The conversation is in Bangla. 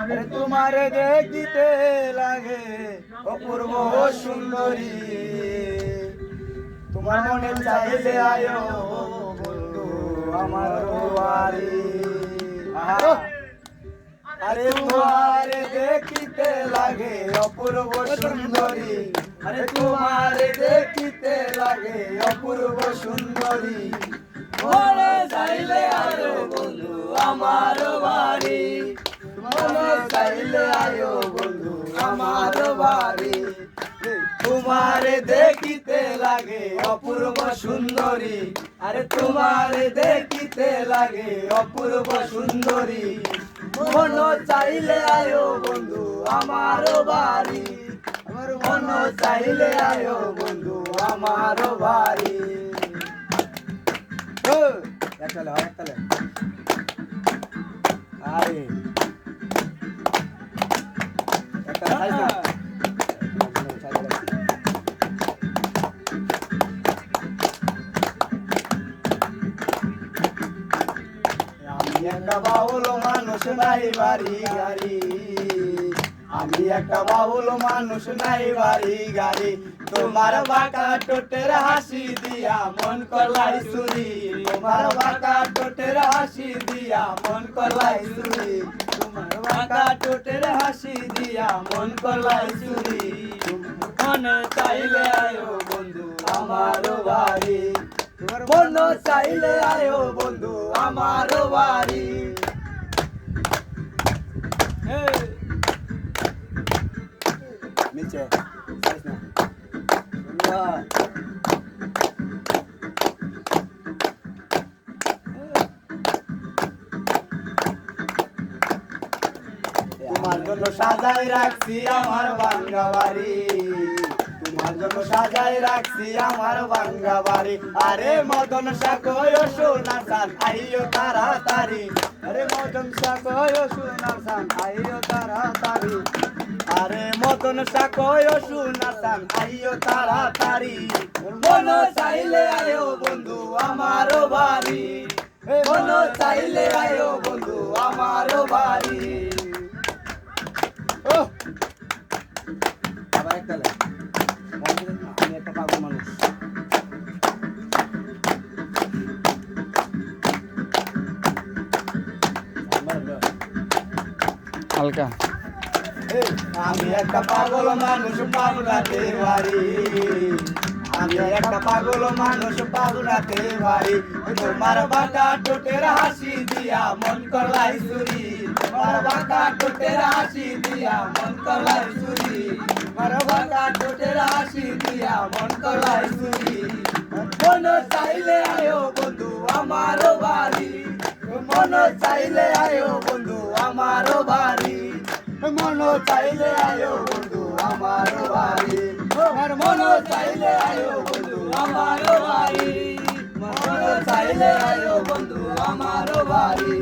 আরে তোমারে দেখিতে লাগে অপূর্ব সুন্দরী, তোমার মনে চাইলে আয়ো বন্ধু আমার বাড়ি। আরে তোমারে দেখিতে লাগে অপূর্ব সুন্দরী, আরে তোমারে দেখিতে লাগে অপূর্ব সুন্দরী, মনে চাইলে আয়ো বন্ধু আমার বাড়ি, মনে চাইলে আয়ো বন্ধু আমার বাড়ি। তোমারে দেখিতে লাগে অপূর্ব সুন্দরী, আরে তোমারে দেখিতে লাগে অপূর্ব সুন্দরী, মন চাইলে আয়ো বন্ধু আমার বাড়ি, আমার মন চাইলে আয়ো বন্ধু আমার বাড়ি। একতালে একতালে আরে একতালে আমি একটা বাউল মানুষ নাই বাড়ি গাড়ি, আমি একটা বাউল মানুষ নাই বাড়ি গাড়ি, তোমার বাঁকা টোটের হাসি দিয়া মন করলাই চুরি, তোমার বাঁকা টোটের হাসি দিয়া মন করলাই চুরি, তোমার বাঁকা টোটের হাসি দিয়া মন করলাই চুরি, মনে চাইলে আয়ো বন্ধু আমার বাড়ি, মন চাইলে আয়ো বন্ধু আমার বাড়ি। নিচে তোমার জন্য সাজাই রাখছি আমার ভাঙ্গা বাড়ি, তোমার জন্য সাজাই রাখছি আমার ভাঙ্গা বাড়ি, আরে মদন সাকয় সোনার সান আইও তাড়াতাড়ি, আরে মদন সাকয় সোনার সান আইও তাড়াতাড়ি, আরে মদন সাকয় সোনার সান আইও তাড়াতাড়ি, মন চাইলে আয়ো বন্ধু আমার বাড়ি, মন চাইলে আয়ো বন্ধু আমার বাড়ি। আবার একটা আমি একটা পাগল মানুষ। হালকা আমি একটা পাগল মানুষ পাগলাতে বাড়ি, আমি একটা পাগল মানুষ পাগলাতে বাড়ি, তোমার বাঁকা টোটের হাসি দিয়া মন করলাই চুরি, তোমার বাঁকা টোটের হাসি দিয়া মন করলাই চুরি, তোমার বাঁকা টোটের হাসি দিয়া মন করলাই চুরি, মন চাইলে আয়ো বন্ধু আমার বাড়ি, মন চাইলে আয়ো বন্ধু আমার বাড়ি, মন চাইলে আয়ো বন্ধু আমার বাড়ি, মন চাইলে আয়ো বন্ধু আমার বাড়ি, মন চাইলে আয়ো বন্ধু আমার বাড়ি।